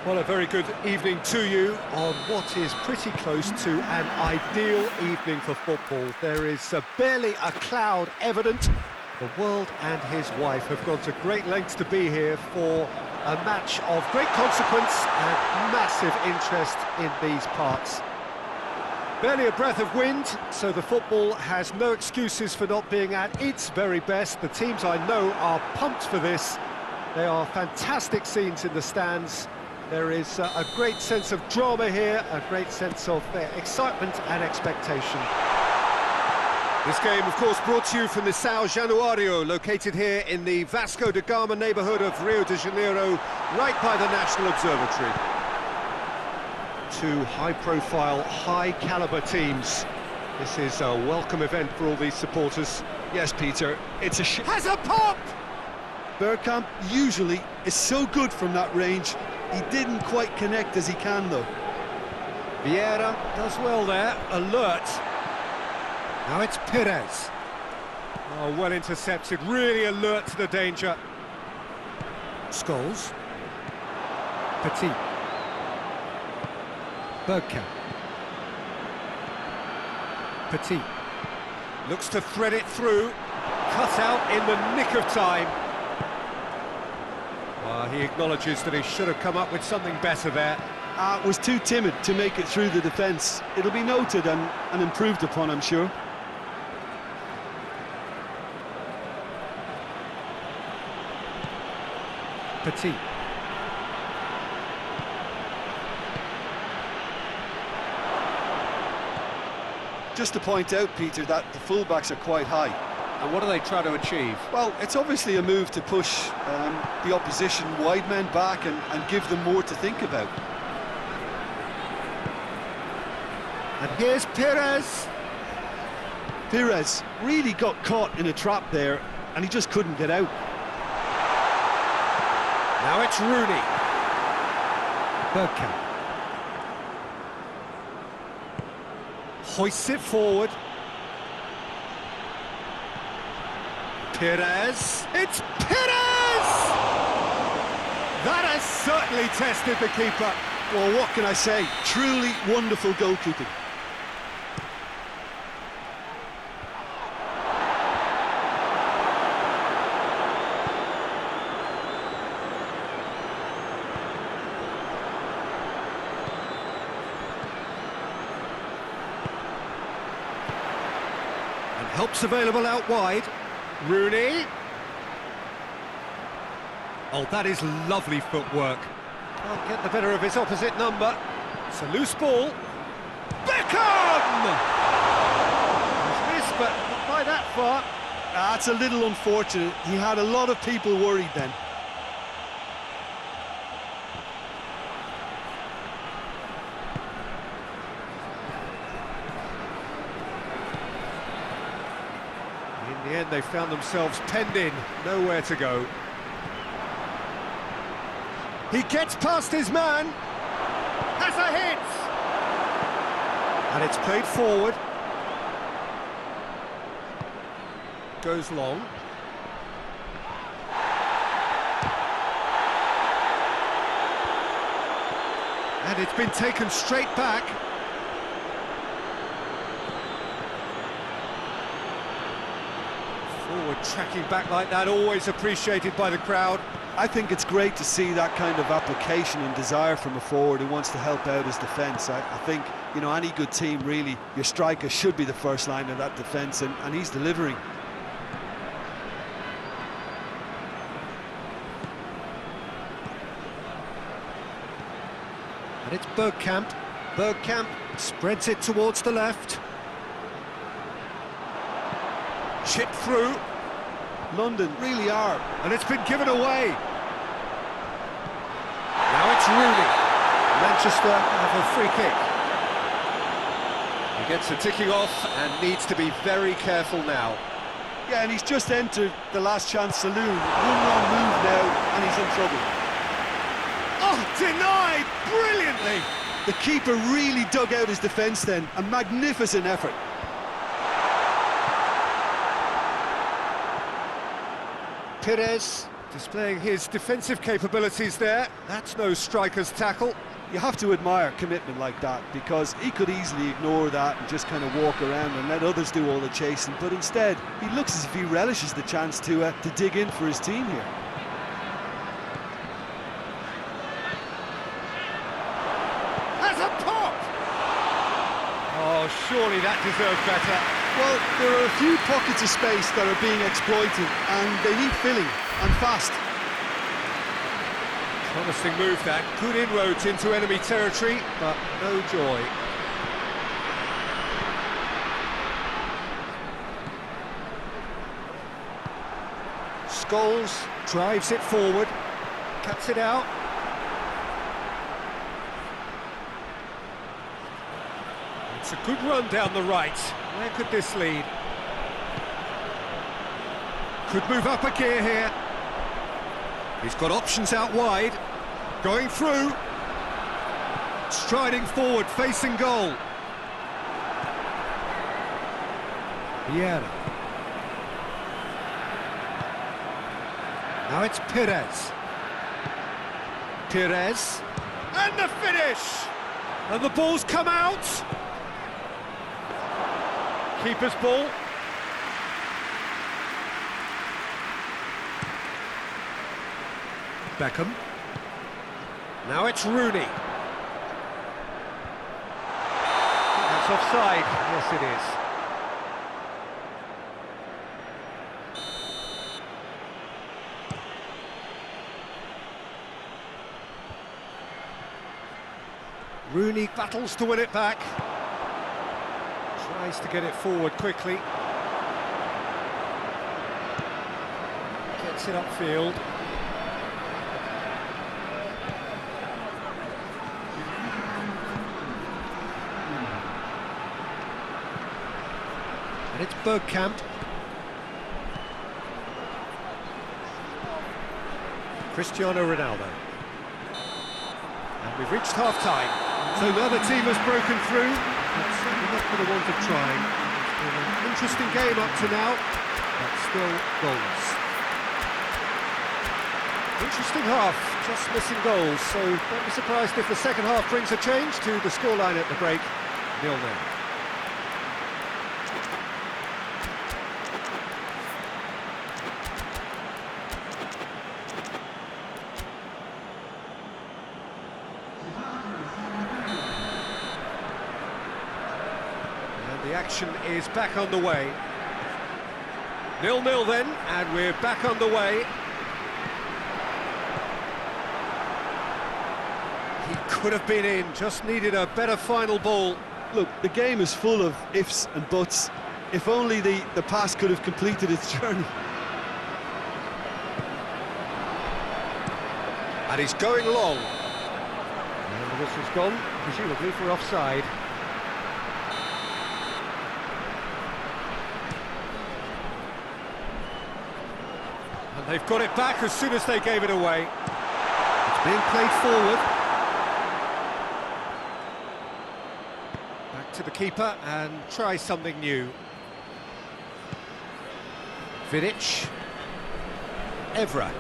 Well, a very good evening to you on what is pretty close to an ideal evening for football. There is barely a cloud evident. The world and his wife have gone to great lengths to be here for a match of great consequence and massive interest in these parts. Barely a breath of wind, so the football has no excuses for not being at its very best. The teams I know are pumped for this. There are fantastic scenes in the stands. There is a great sense of drama here, a great sense of excitement and expectation. This game, of course, brought to you from the São Januário, located here in the Vasco da Gama neighbourhood of Rio de Janeiro, right by the National Observatory. Two high-profile, high-calibre teams. This is a welcome event for all these supporters. Yes, Peter, it's Has a pop! Bergkamp usually is so good from that range. He didn't quite connect as he can, though. Vieira does well there, alert. Now it's PES. Oh, well intercepted, really alert to the danger. Scholes. Petit. Bergkamp. Petit. Looks to thread it through. Cut out in the nick of time. He acknowledges that he should have come up with something better there. Was too timid to make it through the defence. It'll be noted and improved upon, I'm sure. Petit. Just to point out, Peter, that the fullbacks are quite high. And what are they trying to achieve? Well, it's obviously a move to push the opposition wide men back and give them more to think about. And here's PES. PES really got caught in a trap there, and he just couldn't get out. Now it's Rooney. Bergkamp. Hoists it forward. PES. It's PES! That has certainly tested the keeper. Well, what can I say? Truly wonderful goalkeeping. And help's available out wide. Rooney. Oh, that is lovely footwork. Can't get the better of his opposite number. It's a loose ball. Beckham! He's missed, but not by that far. That's a little unfortunate. He had a lot of people worried then. In the end, they found themselves penned in, nowhere to go. He gets past his man, has a hit! And it's played forward. Goes long. And it's been taken straight back. Forward tracking back like that, always appreciated by the crowd. I think it's great to see that kind of application and desire from a forward who wants to help out his defence. I think, you know, any good team, really, your striker should be the first line of that defence, and he's delivering. And it's Bergkamp. Bergkamp spreads it towards the left. Chipped through. London really are. And it's been given away. Now it's Rooney. Manchester have a free kick. He gets the ticking off and needs to be very careful now. Yeah, and he's just entered the last chance saloon. One wrong move now, and he's in trouble. Oh, denied brilliantly. The keeper really dug out his defence then. A magnificent effort. PES Displaying his defensive capabilities there. That's no striker's tackle. You have to admire commitment like that, because he could easily ignore that and just kind of walk around and let others do all the chasing, but instead he looks as if he relishes the chance to dig in for his team here. Has a pop! Oh, surely that deserved better. Well, there are a few pockets of space that are being exploited, and they need filling, and fast. Promising move that, good inroads into enemy territory, but no joy. Scholes drives it forward, cuts it out. It's a good run down the right. Where could this lead? Could move up a gear here. He's got options out wide. Going through. Striding forward, facing goal. Vieira. Now it's Perez. Perez. And the finish! And the ball's come out. Keeper's ball. Beckham. Now it's Rooney. That's offside. Yes, it is. Rooney battles to win it back. Tries to get it forward quickly. Gets it upfield. And it's Bergkamp. Cristiano Ronaldo. And we've reached half-time. So the other team has broken through. It's certainly not for the want of trying. It's been an interesting game up to now, but still goalless. Interesting half, just missing goals. So don't be surprised if the second half brings a change to the scoreline at the break. 0-0. The action is back on the way. 0-0 then, and we're back on the way. He could have been in, just needed a better final ball. Look, the game is full of ifs and buts. If only the pass could have completed its journey. And he's going long. And the whistle's gone, presumably for offside. And they've got it back as soon as they gave it away. It's being played forward. Back to the keeper and try something new. Vidic. Evra.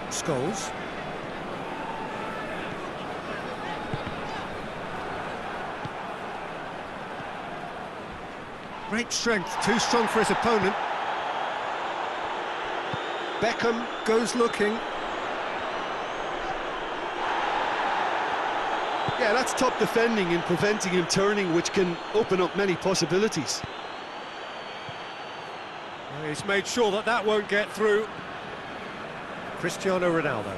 Scholes. Great strength, too strong for his opponent. Beckham goes looking. Yeah, that's top defending in preventing him turning, which can open up many possibilities. He's made sure that that won't get through. Cristiano Ronaldo.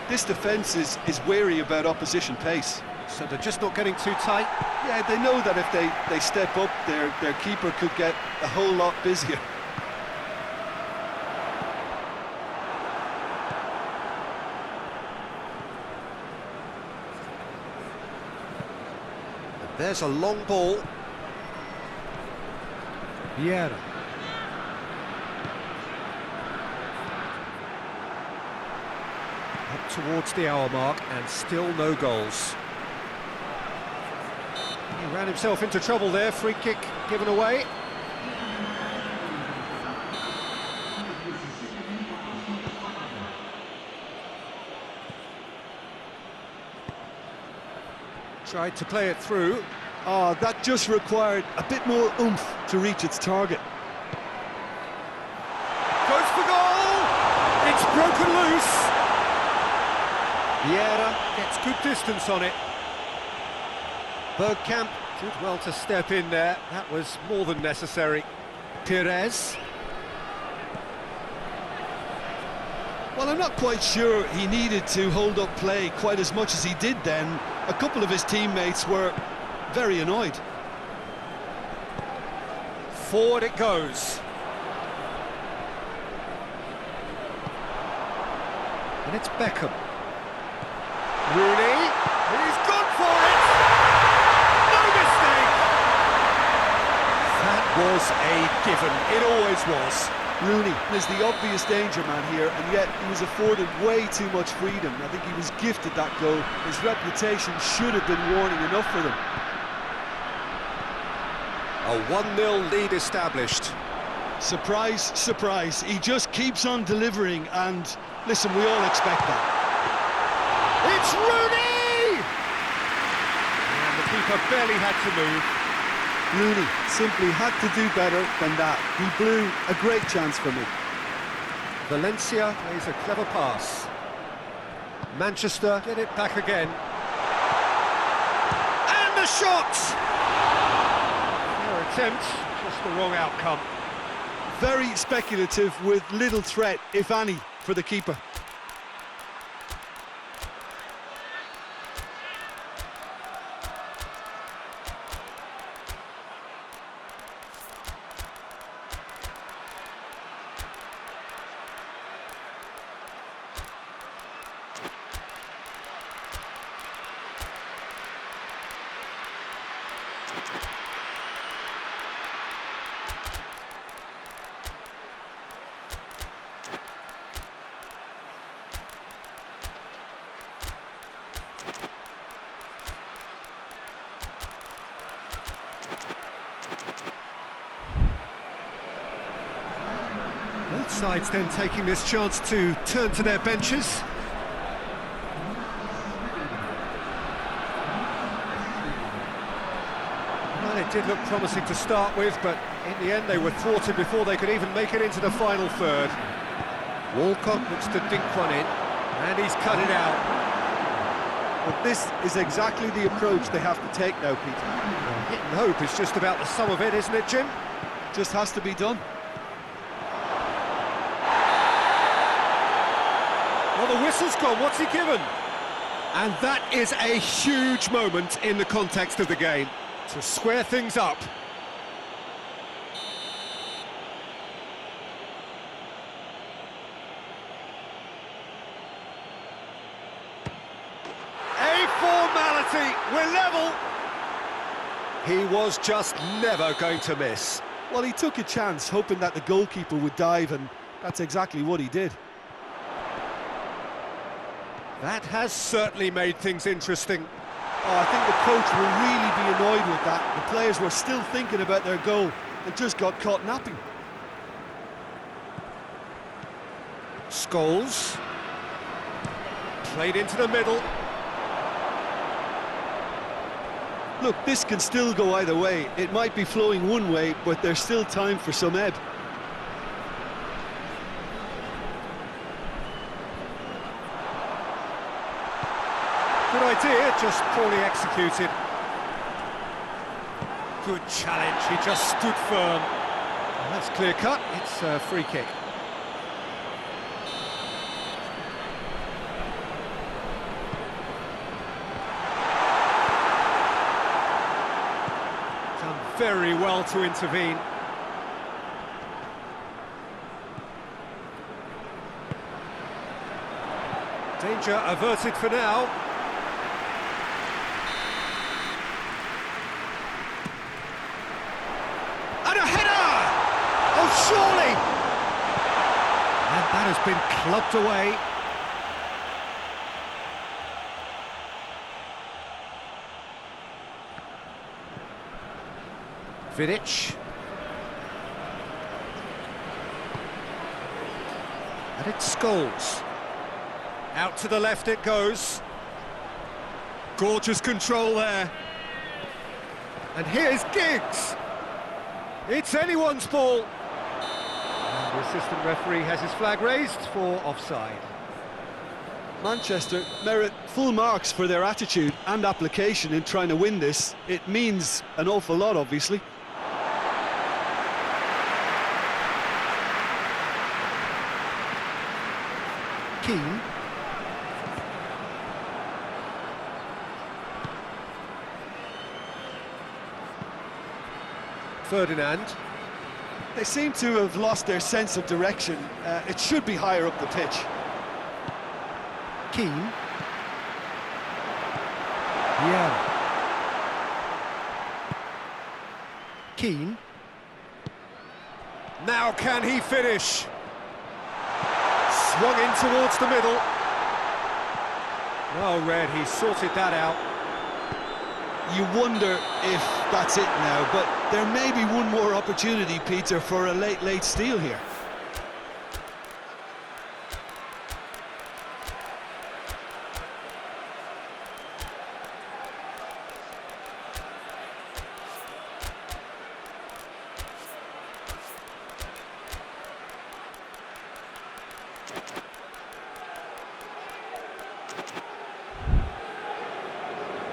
This defence is wary about opposition pace. So they're just not getting too tight. Yeah, they know that if they step up, their keeper could get a whole lot busier. And there's a long ball. Vieira. Up towards the hour mark and still no goals. He ran himself into trouble there, free kick given away. Tried to play it through. Oh, that just required a bit more oomph to reach its target. Goes for goal! It's broken loose! Vieira gets good distance on it. Bergkamp did well to step in there. That was more than necessary. Pires. Well, I'm not quite sure he needed to hold up play quite as much as he did then. A couple of his teammates were very annoyed. Forward it goes. And it's Beckham. Rooney, and he's gone for it! No mistake! That was a given, it always was. Rooney is the obvious danger man here, and yet he was afforded way too much freedom. I think he was gifted that goal. His reputation should have been warning enough for them. A 1-0 lead established. Surprise, surprise. He just keeps on delivering, and listen, we all expect that. It's Rooney! And the keeper barely had to move. Rooney simply had to do better than that. He blew a great chance for me. Valencia plays a clever pass. Manchester get it back again. And the shot! Their attempt, just the wrong outcome. Very speculative with little threat, if any, for the keeper. Both sides then taking this chance to turn to their benches. Well, it did look promising to start with, but in the end they were thwarted before they could even make it into the final third. Walcott looks to dink one in, and he's cut it out. But this is exactly the approach they have to take now, Peter. Hit and hope is just about the sum of it, isn't it, Jim? Just has to be done. Well, the whistle's gone, what's he given? And that is a huge moment in the context of the game, to square things up. A formality, we're level. He was just never going to miss. Well, he took a chance, hoping that the goalkeeper would dive, and that's exactly what he did. That has certainly made things interesting. Oh, I think the coach will really be annoyed with that. The players were still thinking about their goal and just got caught napping. Scholes. Played into the middle. Look, this can still go either way. It might be flowing one way, but there's still time for some ebb. Good idea, just poorly executed. Good challenge, he just stood firm. And that's clear cut, it's a free kick. Done very well to intervene. Danger averted for now. And a header! Oh, surely! And that has been clubbed away. Vidic. And it's Scholes. Out to the left it goes. Gorgeous control there. And here's Giggs. It's anyone's ball. And the assistant referee has his flag raised for offside. Manchester merit full marks for their attitude and application in trying to win this. It means an awful lot, obviously. Keane. Ferdinand. They seem to have lost their sense of direction. It should be higher up the pitch. Keane. Yeah. Keane. Now can he finish? Swung in towards the middle. Well read, he sorted that out. You wonder if that's it now, but there may be one more opportunity, Peter, for a late steal here.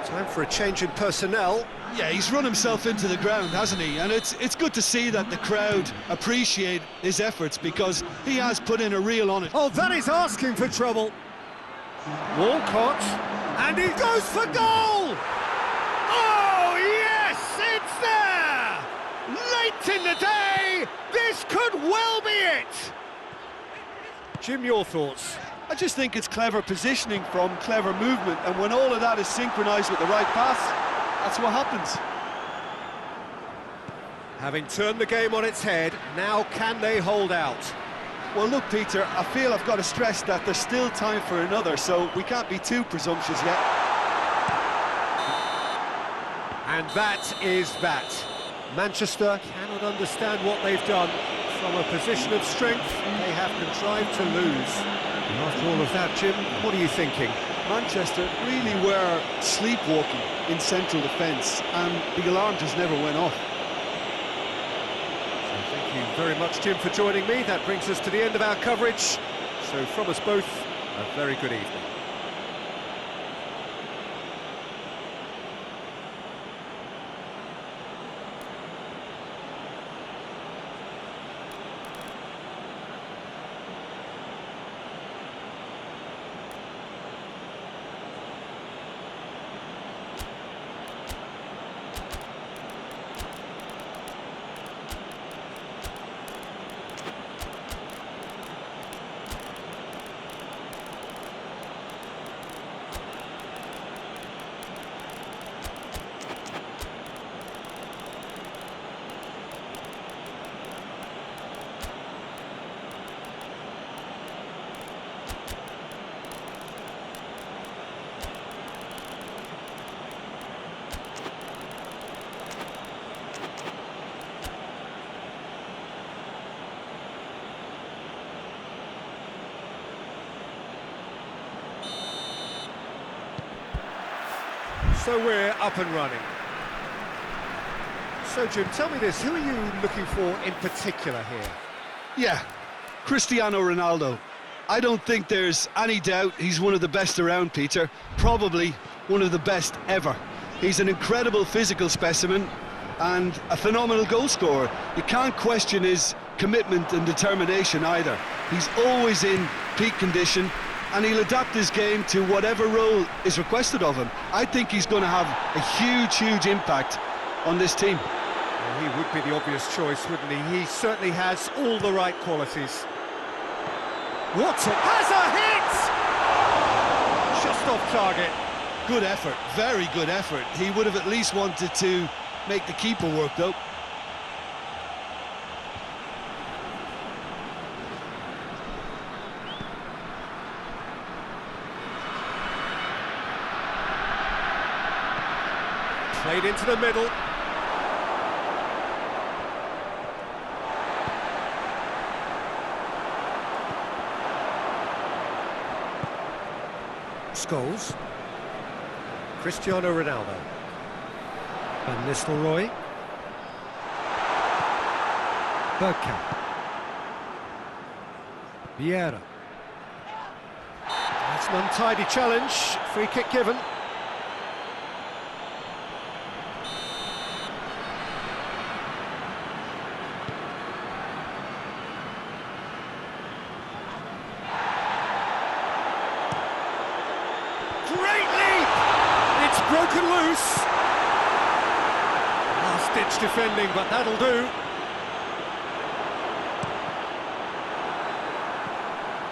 Time for a change in personnel. Yeah, he's run himself into the ground, hasn't he? And it's good to see that the crowd appreciate his efforts, because he has put in a real honest. Oh, that is asking for trouble. Walcott, and he goes for goal! Oh, yes, it's there! Late in the day, this could well be it! Jim, your thoughts? I just think it's clever positioning from clever movement, and when all of that is synchronised with the right pass, that's what happens. Having turned the game on its head, now can they hold out? Well, look, Peter, I feel I've got to stress that there's still time for another, so we can't be too presumptuous yet. And that is that. Manchester cannot understand what they've done. From a position of strength, they have contrived to lose. And after all of that, Jim, what are you thinking? Manchester really were sleepwalking in central defence, and the alarm just never went off. So thank you very much, Jim, for joining me. That brings us to the end of our coverage. So from us both, a very good evening. So we're up and running. So Jim, tell me this, who are you looking for in particular here? Yeah, Cristiano Ronaldo. I don't think there's any doubt he's one of the best around, Peter. Probably one of the best ever. He's an incredible physical specimen and a phenomenal goal scorer. You can't question his commitment and determination either. He's always in peak condition, and he'll adapt his game to whatever role is requested of him. I think he's going to have a huge impact on this team. Well, he would be the obvious choice, wouldn't he? He certainly has all the right qualities. Watson has a hit! Just off target. Good effort, very good effort. He would have at least wanted to make the keeper work, though. Played into the middle. Scholes. Cristiano Ronaldo. Van Nistelrooy. Bergkamp. Vieira. That's an untidy challenge. Free kick given. Great leap! It's broken loose. Last-ditch defending, but that'll do.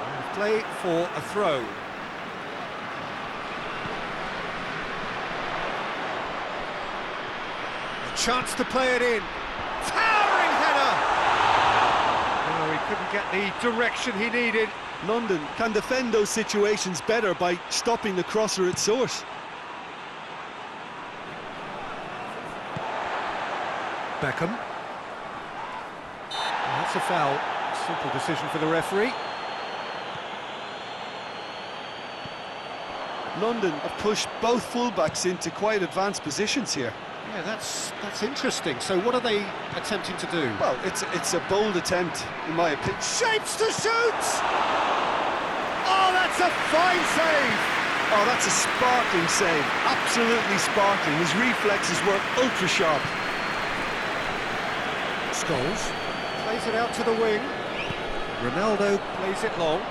And play for a throw. A chance to play it in. Towering header! Oh, he couldn't get the direction he needed. London can defend those situations better by stopping the crosser at source. Beckham. That's a foul. Simple decision for the referee. London have pushed both fullbacks into quite advanced positions here. Yeah, that's interesting. So what are they attempting to do? Well, it's a bold attempt, in my opinion. Shapes to shoot! Oh, that's a fine save! Oh, that's a sparkling save. Absolutely sparkling. His reflexes were ultra sharp. Scholes plays it out to the wing. Ronaldo plays it long.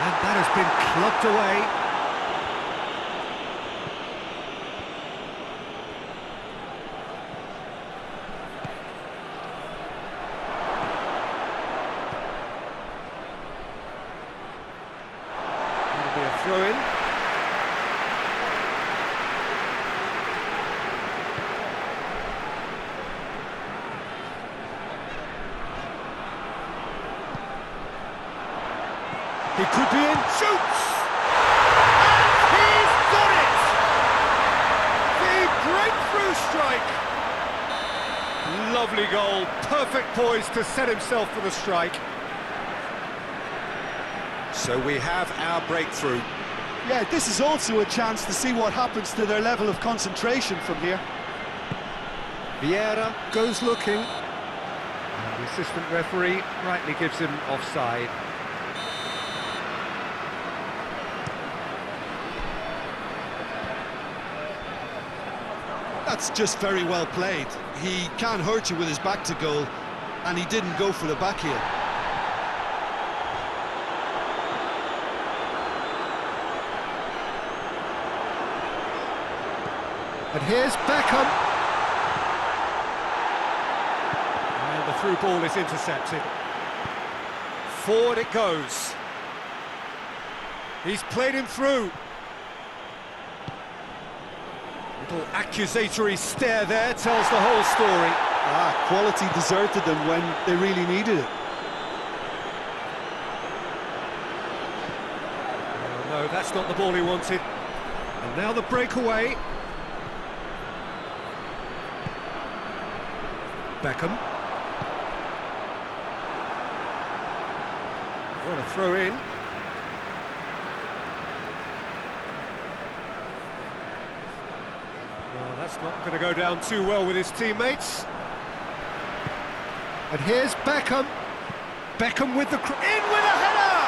And that has been clubbed away. It'll be a throw-in. He could be in, shoots! And he's got it! The breakthrough strike! Lovely goal, perfect poise to set himself for the strike. So we have our breakthrough. Yeah, this is also a chance to see what happens to their level of concentration from here. Vieira goes looking. And the assistant referee rightly gives him offside. That's just very well played. He can't hurt you with his back to goal, and he didn't go for the backheel. And here's Beckham. And the through ball is intercepted. Forward it goes. He's played him through. Little accusatory stare there tells the whole story. Quality deserted them when they really needed it. Oh, no, that's not the ball he wanted. And now the breakaway. Beckham. What a throw in. Well, that's not going to go down too well with his teammates. And here's Beckham. Beckham with the... in with a header!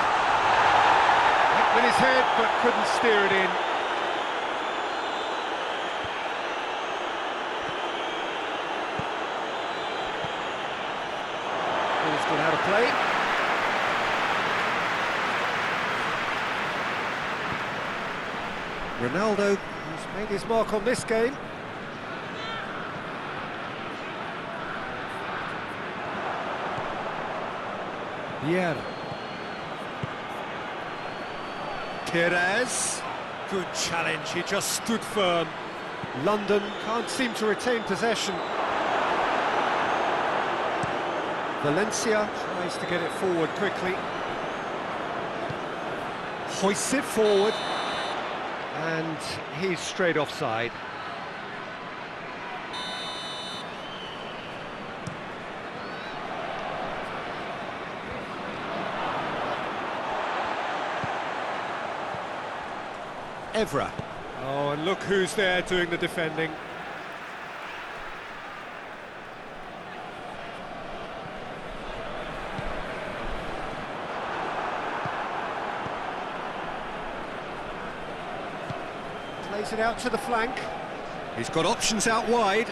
Went with his head, but couldn't steer it in. Ball's gone out of play. Ronaldo has made his mark on this game. Vieira. Perez. Good challenge, he just stood firm. London can't seem to retain possession. Valencia tries to get it forward quickly. Hoists it forward. And he's straight offside. Evra. Oh, and look who's there doing the defending. Plays it out to the flank. He's got options out wide.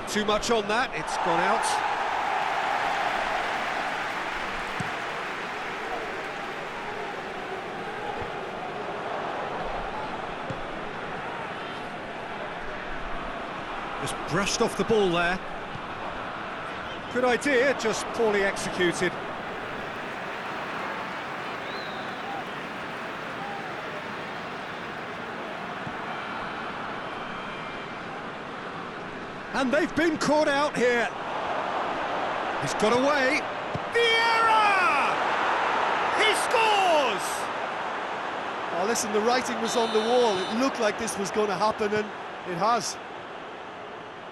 Too much on that, it's gone out. Just brushed off the ball there. Good idea, just poorly executed. And they've been caught out here. He's got away. Vieira! He scores! Oh, listen, the writing was on the wall. It looked like this was going to happen, and it has.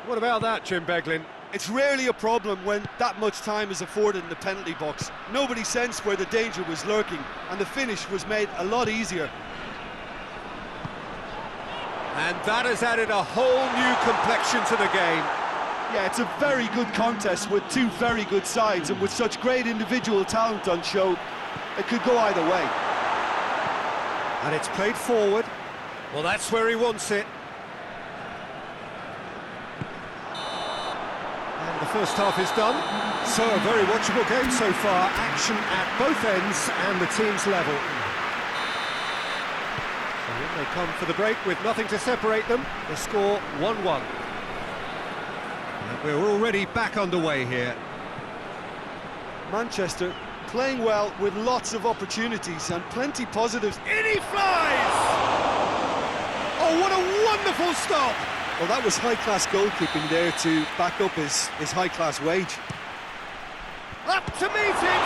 What about that, Jim Beglin? It's rarely a problem when that much time is afforded in the penalty box. Nobody sensed where the danger was lurking, and the finish was made a lot easier. And that has added a whole new complexion to the game. Yeah, it's a very good contest with two very good sides, and with such great individual talent on show, it could go either way. And it's played forward. Well, that's where he wants it. And the first half is done. So, a very watchable game so far. Action at both ends and the team's level. They come for the break with nothing to separate them. The score 1-1. And we're already back underway here. Manchester playing well with lots of opportunities and plenty positives. In he flies! Oh, what a wonderful stop! Well, that was high-class goalkeeping there to back up his high-class wage. Up to meet it!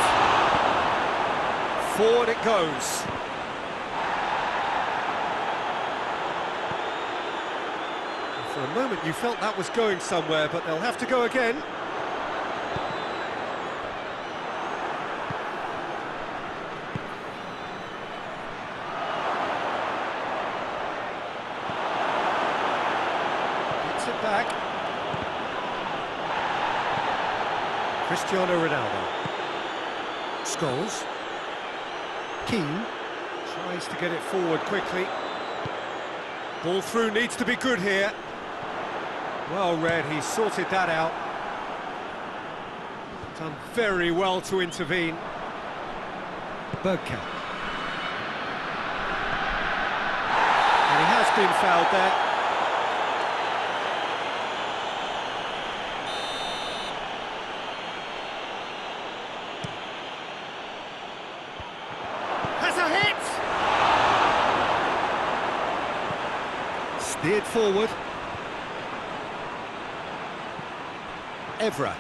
Forward it goes. For a moment you felt that was going somewhere, but they'll have to go again. Gets it back. Cristiano Ronaldo. Scholes. Keane. Tries to get it forward quickly. Ball through needs to be good here. Well read, he sorted that out. Done very well to intervene. Bergkamp. And he has been fouled there. Has a hit! Steered forward. Evra.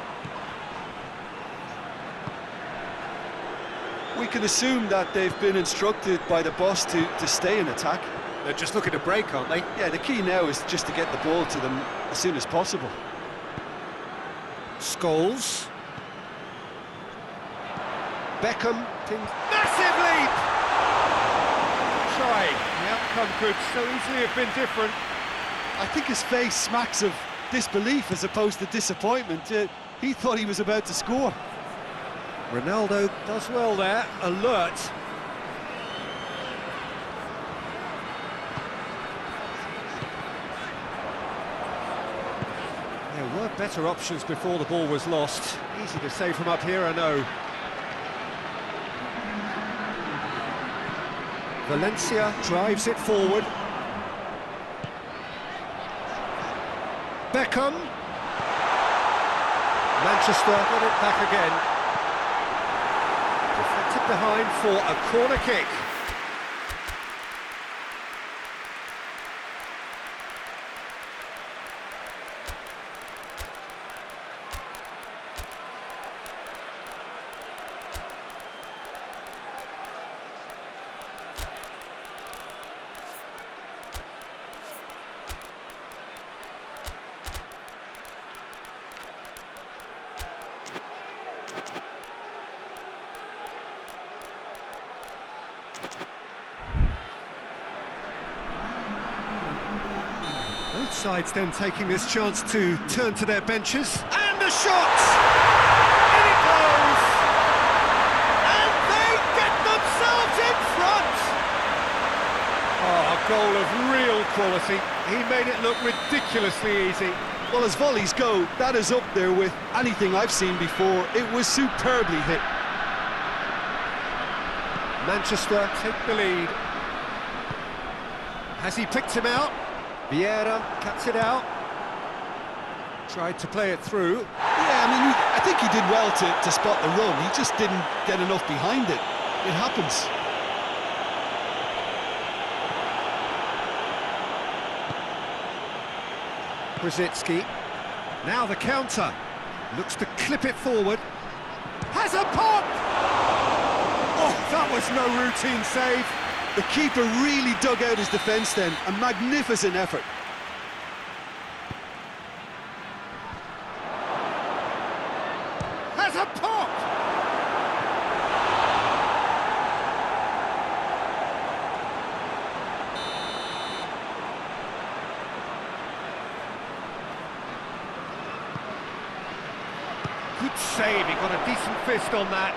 We can assume that they've been instructed by the boss to stay in attack. They're just looking to break, aren't they? Yeah, the key now is just to get the ball to them as soon as possible. Scholes. Beckham. Massive leap! Try. The outcome could so easily have been different. I think his face smacks of disbelief as opposed to disappointment. He thought he was about to score. Ronaldo does well there, alert. There were better options before the ball was lost. Easy to save from up here, I know. Valencia drives it forward. Beckham. Manchester got it back again. Deflected behind for a corner kick. Both sides then taking this chance to turn to their benches. And the shot! In it goes! And they get themselves in front! Oh, a goal of real quality. He made it look ridiculously easy. Well, as volleys go, that is up there with anything I've seen before. It was superbly hit. Manchester take the lead. Has he picked him out? Vieira cuts it out. Tried to play it through. Yeah, I mean, I think he did well to spot the run. He just didn't get enough behind it. It happens. Brzezinski. Now the counter. Looks to clip it forward. Has a pop! Oh, that was no routine save. The keeper really dug out his defence then. A magnificent effort. Has a pop! Good save, he got a decent fist on that.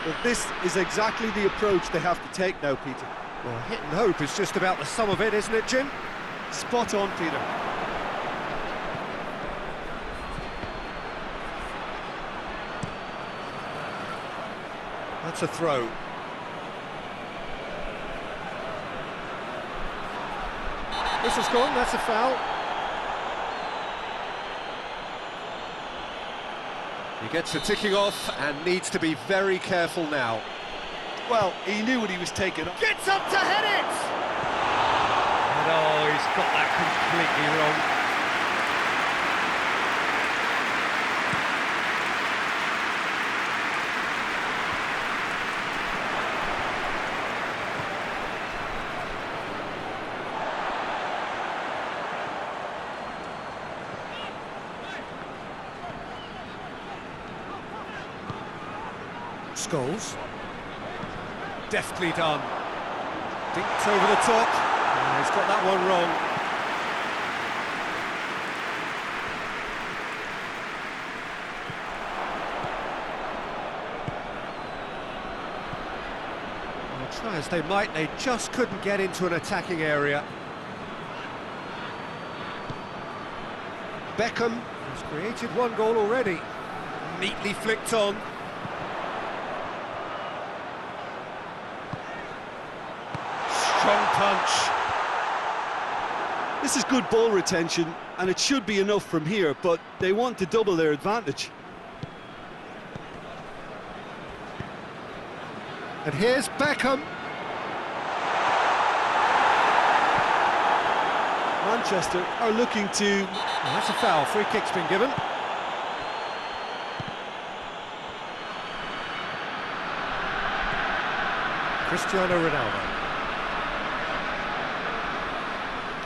Well, this is exactly the approach they have to take now, Peter. Well, hit and hope is just about the sum of it, isn't it, Jim? Spot on, Peter. That's a throw. Whistle's gone, that's a foul. He gets the ticking off and needs to be very careful now. Well, he knew what he was taking on. Gets up to head it! And oh, he's got that completely wrong. Scholes. Deftly done. Dinked over the top. Oh, he's got that one wrong. Well, try as they might, they just couldn't get into an attacking area. Beckham has created one goal already. Neatly flicked on. Strong punch. This is good ball retention, and it should be enough from here, but they want to double their advantage. And here's Beckham. Manchester are looking to... Oh, that's a foul. Free kick's been given. Cristiano Ronaldo.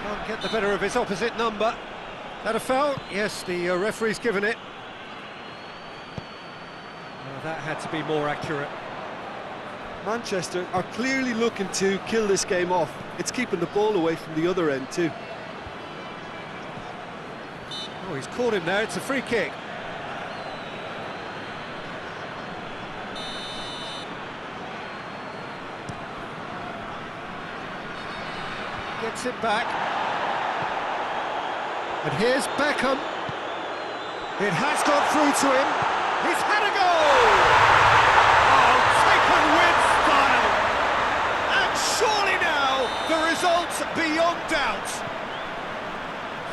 Can't get the better of his opposite number. That a foul? Yes, the referee's given it. Well, that had to be more accurate. Manchester are clearly looking to kill this game off. It's keeping the ball away from the other end too. Oh, he's caught him there. It's a free kick. Gets it back. And here's Beckham. It has got through to him. He's had a goal! Oh, taken with style. And surely now, the result's beyond doubt.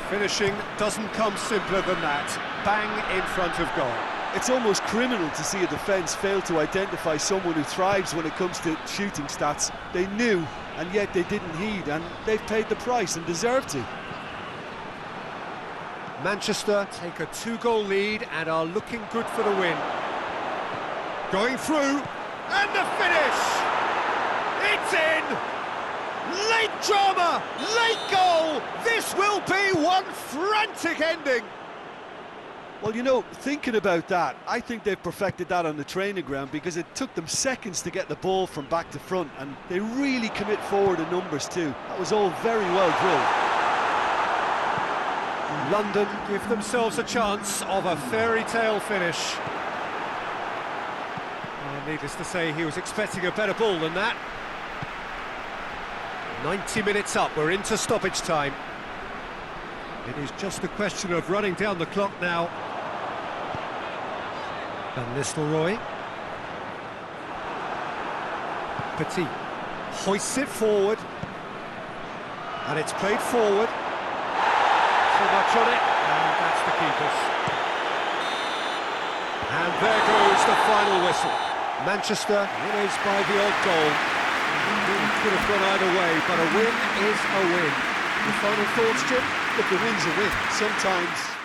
Finishing doesn't come simpler than that. Bang in front of goal. It's almost criminal to see a defence fail to identify someone who thrives when it comes to shooting stats. They knew, and yet they didn't heed, and they've paid the price and deserve to. Manchester take a 2-goal lead and are looking good for the win. Going through, and the finish! It's in! Late drama, late goal! This will be one frantic ending! Well, you know, thinking about that, I think they've perfected that on the training ground because it took them seconds to get the ball from back to front, and they really commit forward in numbers too. That was all very well drilled. London give themselves a chance of a fairy tale finish. Needless to say, he was expecting a better ball than that. 90 minutes up, we're into stoppage time. It is just a question of running down the clock now. Van Nistelrooy. Petit hoists it forward. And it's played forward. So much on it, and that's the keepers. And there goes the final whistle. Manchester winners by the odd goal. It could have gone either way, but a win is a win. The final thoughts, Jim? Look, the win's a win. Sometimes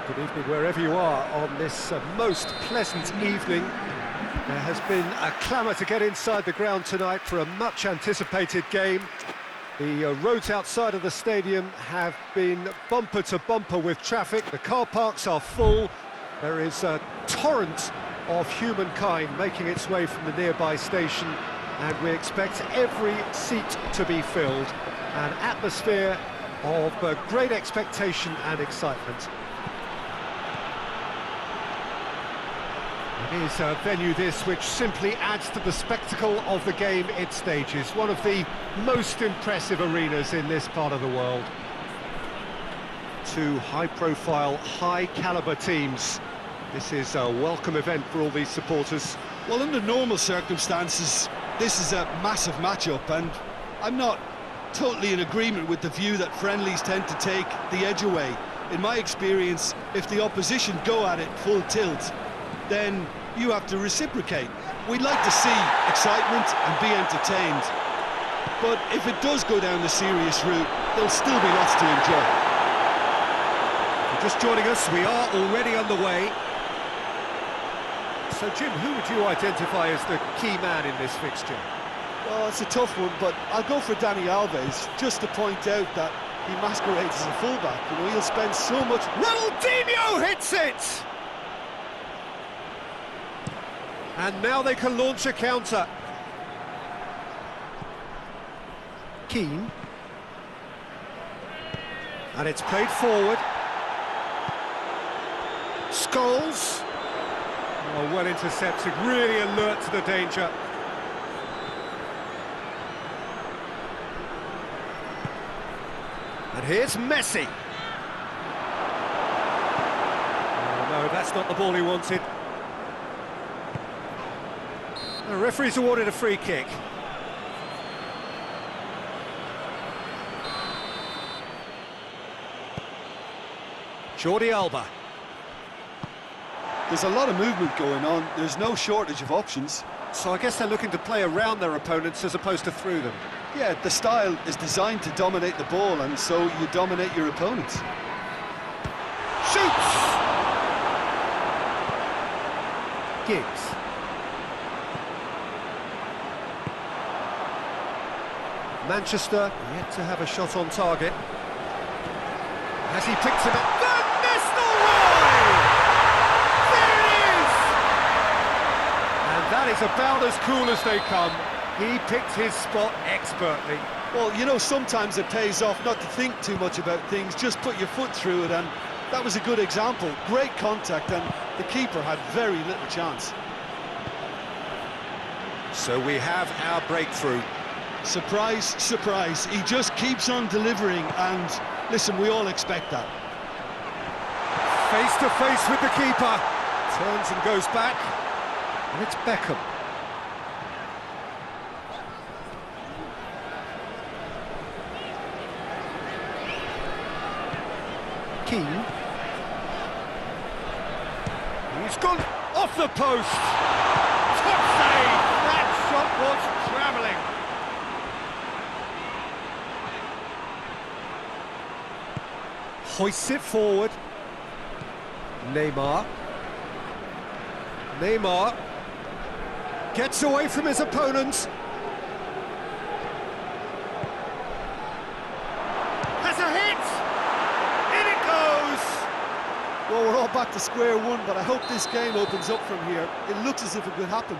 good evening wherever you are on this most pleasant evening. There has been a clamour to get inside the ground tonight for a much anticipated game. The roads outside of the stadium have been bumper to bumper with traffic. The car parks are full. There is a torrent of humankind making its way from the nearby station, and we expect every seat to be filled. An atmosphere of great expectation and excitement. It is a venue this which simply adds to the spectacle of the game it stages. One of the most impressive arenas in this part of the world. Two high-profile, high-caliber teams. This is a welcome event for all these supporters. Well, under normal circumstances, this is a massive matchup, and I'm not totally in agreement with the view that friendlies tend to take the edge away. In my experience, if the opposition go at it full tilt, then you have to reciprocate. We'd like to see excitement and be entertained, but if it does go down the serious route, there'll still be lots to enjoy. Just joining us, we are already underway. So Jim, who would you identify as the key man in this fixture? Oh, it's a tough one, but I'll go for Dani Alves, just to point out that he masquerades as a fullback. You know, he'll spend so much... Ronaldinho hits it! And now they can launch a counter. Keane. And it's played forward. Scholes. Oh, well intercepted, really alert to the danger. And here's Messi. Oh, no, that's not the ball he wanted. The referee's awarded a free kick. Jordi Alba. There's a lot of movement going on. There's no shortage of options. So I guess they're looking to play around their opponents as opposed to through them. Yeah, the style is designed to dominate the ball, and so you dominate your opponents. Shoots! Giggs. Manchester yet to have a shot on target. Has he picked it up? Van Nistelrooy! There it is! And that is about as cool as they come. He picked his spot expertly. Well, you know, sometimes it pays off not to think too much about things, just put your foot through it, and that was a good example. Great contact, and the keeper had very little chance. So we have our breakthrough. Surprise, surprise. He just keeps on delivering, and listen, we all expect that. Face to face with the keeper. Turns and goes back. And it's Beckham. Keane. He's gone off the post. Top save. That shot was travelling. Hoists it forward. Neymar. Neymar gets away from his opponent. Has a hit! In it goes! Well, we're all back to square one, but I hope this game opens up from here. It looks as if it could happen.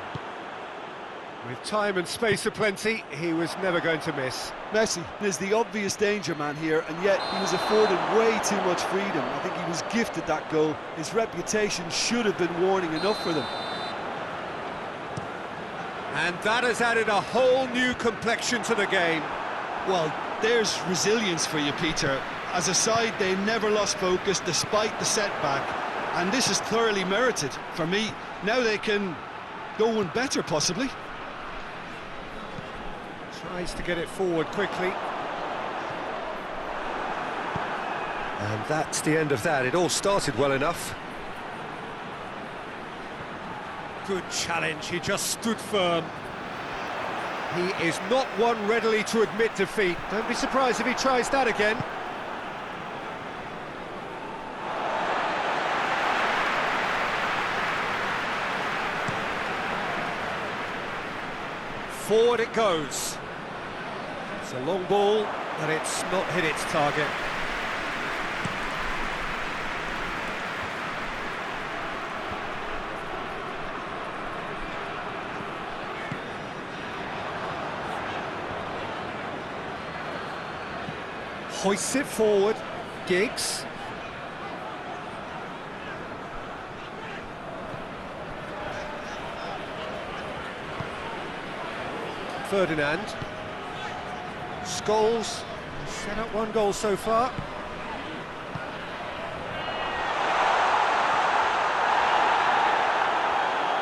With time and space aplenty, he was never going to miss. Messi is the obvious danger man here, and yet he was afforded way too much freedom. I think he was gifted that goal. His reputation should have been warning enough for them. And that has added a whole new complexion to the game. Well, there's resilience for you, Peter. As a side, they never lost focus despite the setback, and this is thoroughly merited for me. Now they can go one better, possibly. Tries to get it forward quickly. And that's the end of that. It all started well enough. Good challenge, he just stood firm. He is not one readily to admit defeat. Don't be surprised if he tries that again. Forward it goes. It's a long ball, but it's not hit its target. Hoists it forward. Giggs. Ferdinand. Scholes set up one goal so far.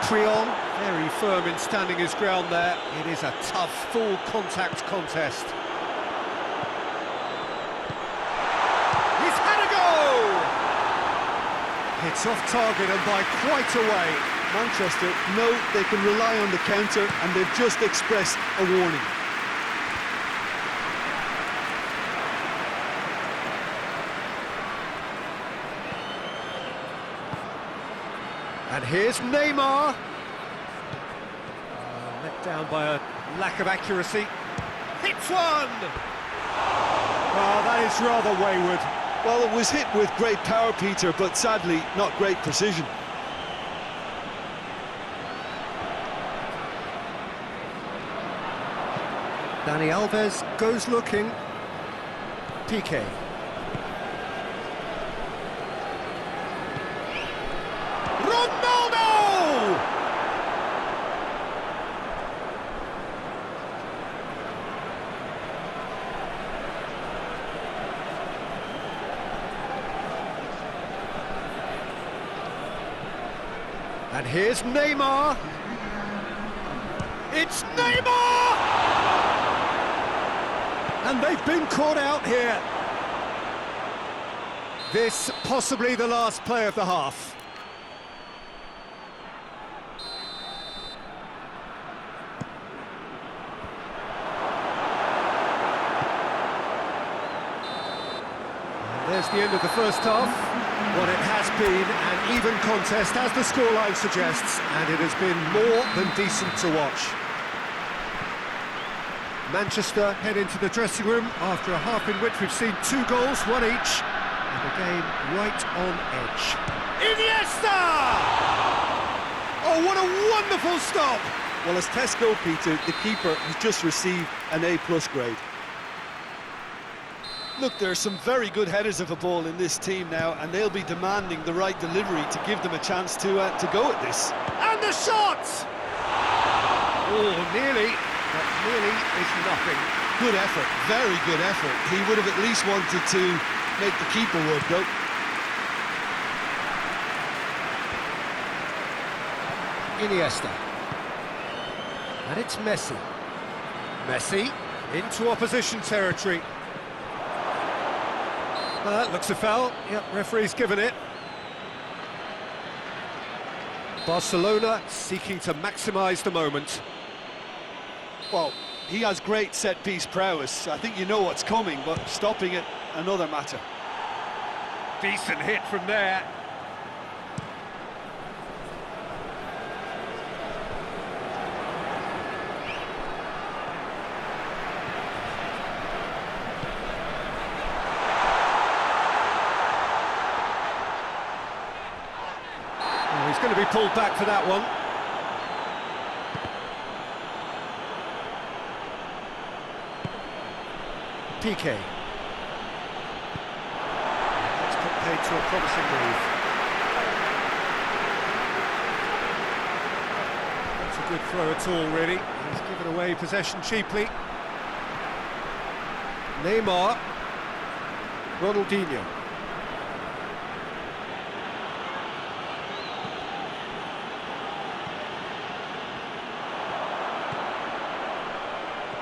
Prion, very firm in standing his ground there. It is a tough, full contact contest. He's had a go! It's off target and by quite a way. Manchester know they can rely on the counter, and they've just expressed a warning. And here's Neymar. Let down by a Lack of accuracy. Hits one! Oh, that is rather wayward. Well, it was hit with great power, Peter, but sadly not great precision. Dani Alves goes looking. PK. Ronaldo! And here's Neymar. It's Neymar! And they've been caught out here. This possibly the last play of the half. And there's the end of the first half. What it has been an even contest, as the scoreline suggests, and it has been more than decent to watch. Manchester head into the dressing room after a half in which we've seen 2 goals, 1 each, and the game right on edge. Iniesta! Oh, what a wonderful stop! Well, as tests go, Peter, the keeper has just received an A+ grade. Look, there are some very good headers of a ball in this team now, and they'll be demanding the right delivery to give them a chance to go at this. And the shot! Oh, nearly, but nearly is nothing. Good effort, very good effort. He would have at least wanted to make the keeper work, though. Iniesta. And it's Messi. Messi into opposition territory. Well, that looks a foul. Yep, referee's given it. Barcelona seeking to maximise the moment. Well, he has great set-piece prowess. I think you know what's coming, but stopping it, another matter. Decent hit from there. Oh, he's going to be pulled back for that one. PK. That's put paid to a promising move. Not a good throw at all, really. He's given away possession cheaply. Neymar. Ronaldinho.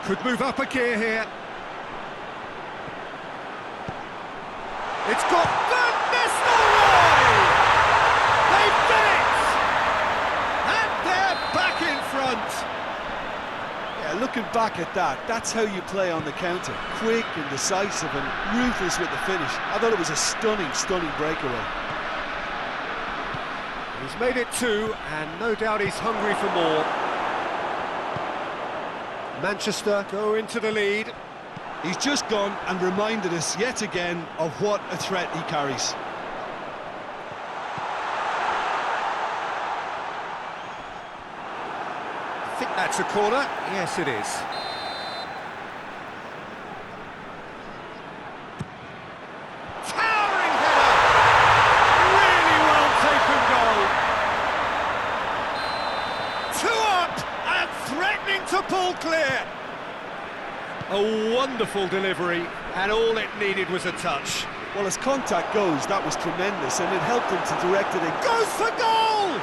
Could move up a gear here. It's got Van Nistelrooy! They've done it! And they're back in front! Yeah, looking back at that, that's how you play on the counter. Quick and decisive and ruthless with the finish. I thought it was a stunning, stunning breakaway. He's made it 2, and no doubt he's hungry for more. Manchester go into the lead. He's just gone and reminded us yet again of what a threat he carries. I think that's a corner. Yes, it is. Towering header! Really well taken goal. 2 up and threatening to pull clear. A wonderful delivery, and all it needed was a touch. Well, as contact goes, that was tremendous, and it helped him to direct it in. Goes for goal!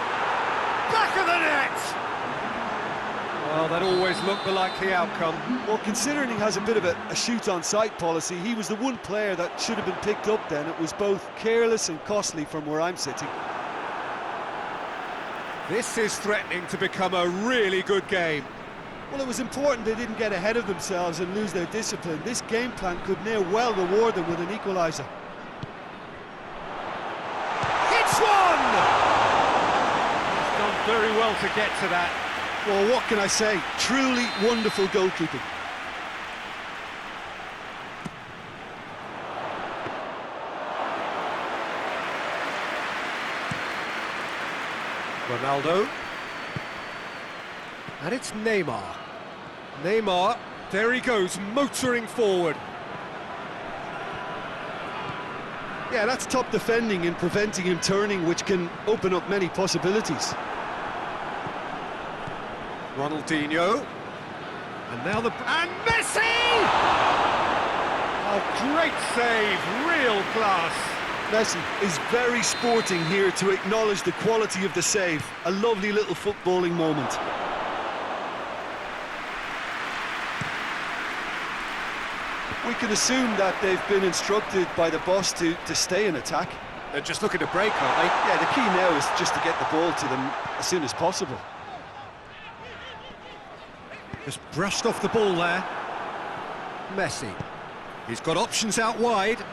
Back of the net! Well, that always looked the likely outcome. Well, considering he has a bit of a shoot-on-sight policy, he was the one player that should have been picked up then. It was both careless and costly from where I'm sitting. This is threatening to become a really good game. Well, it was important they didn't get ahead of themselves and lose their discipline. This game plan could near well reward them with an equaliser. Hits one! He's done very well to get to that. Well, what can I say? Truly wonderful goalkeeping. Ronaldo. And it's Neymar. Neymar, there he goes, motoring forward. Yeah, that's top defending and preventing him turning, which can open up many possibilities. Ronaldinho. And now and Messi! A great save, real class. Messi is very sporting here to acknowledge the quality of the save. A lovely little footballing moment. We can assume that they've been instructed by the boss to stay in attack. They're just looking to break, aren't they? Yeah, the key now is just to get the ball to them as soon as possible. Just brushed off the ball there. Messi. He's got options out wide.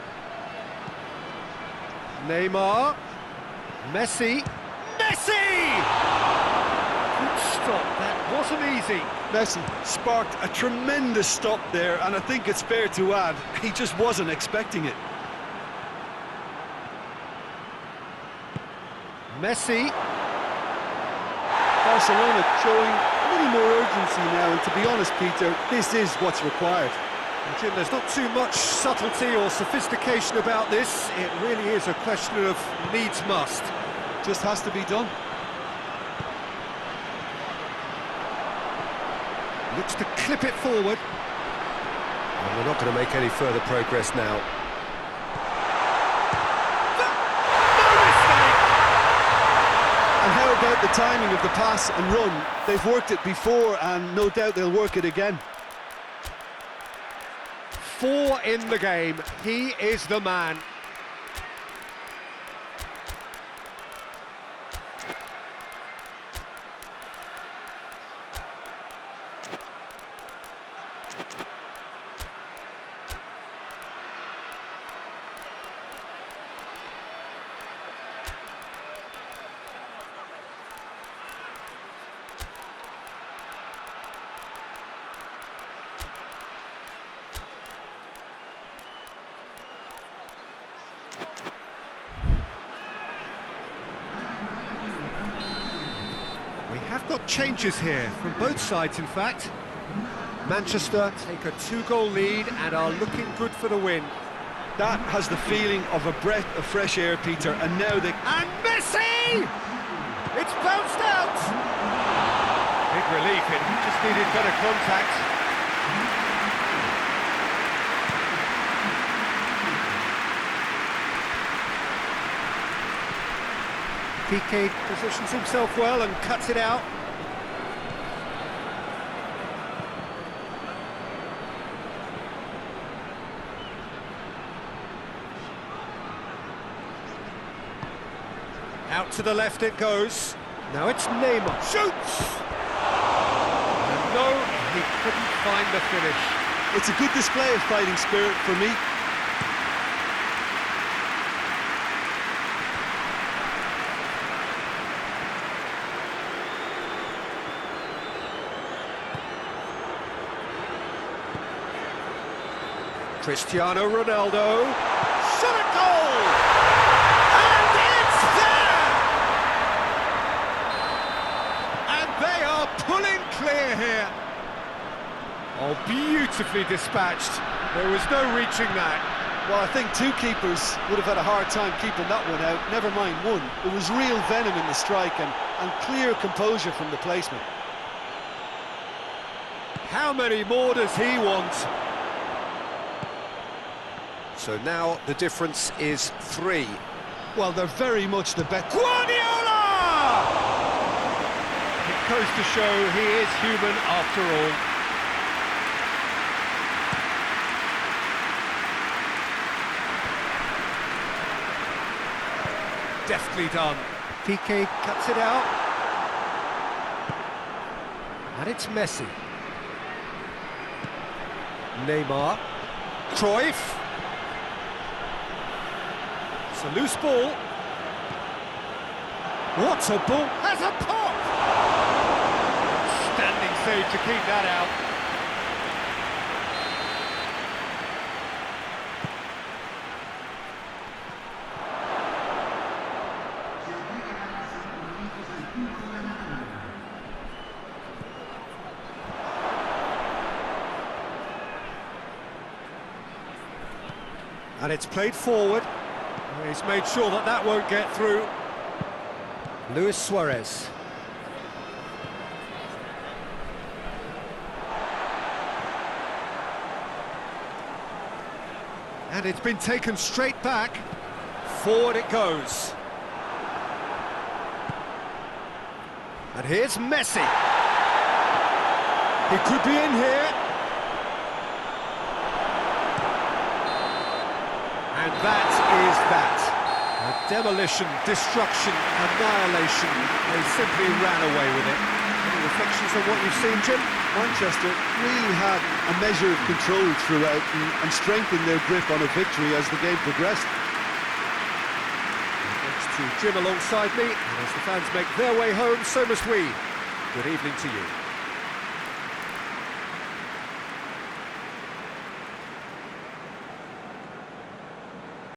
Neymar. Messi. Messi! Good stop, that wasn't easy. Messi sparked a tremendous stop there, and I think it's fair to add, he just wasn't expecting it. Messi. Barcelona showing a little more urgency now, and to be honest, Peter, this is what's required. And Jim, there's not too much subtlety or sophistication about this. It really is a question of needs must. Just has to be done. Looks to clip it forward. And we're not going to make any further progress now. No mistake! And how about the timing of the pass and run? They've worked it before, and no doubt they'll work it again. 4 in the game. He is the man. We have got changes here, from both sides in fact. Manchester take a 2-goal lead and are looking good for the win. That has the feeling of a breath of fresh air, Peter, and now they... And Messi! It's bounced out! Big relief, it just needed better contact. Piqué positions himself well and cuts it out. Out to the left it goes. Now it's Neymar. Shoots! And no, he couldn't find the finish. It's a good display of fighting spirit for me. Cristiano Ronaldo, shot a goal! And it's there! And they are pulling clear here. Oh, beautifully dispatched. There was no reaching that. Well, I think two keepers would have had a hard time keeping that one out, never mind one. There was real venom in the strike and clear composure from the placement. How many more does he want? So now the difference is 3. Well, they're very much the better. Guardiola! It goes to show he is human after all. Deftly done. Piqué cuts it out. And it's Messi. Neymar. Cruyff. It's a loose ball. What a ball! Has a pop! save to keep that out. And it's played forward. He's made sure that that won't get through. Luis Suarez. And it's been taken straight back. Forward it goes. And here's Messi. He could be in here. And that is that. A demolition, destruction, annihilation. They simply ran away with it. Any reflections on what you've seen, Jim? Manchester really had a measure of control throughout and strengthened their grip on a victory as the game progressed. Thanks to Jim alongside me, and as the fans make their way home, so must we. Good evening to you.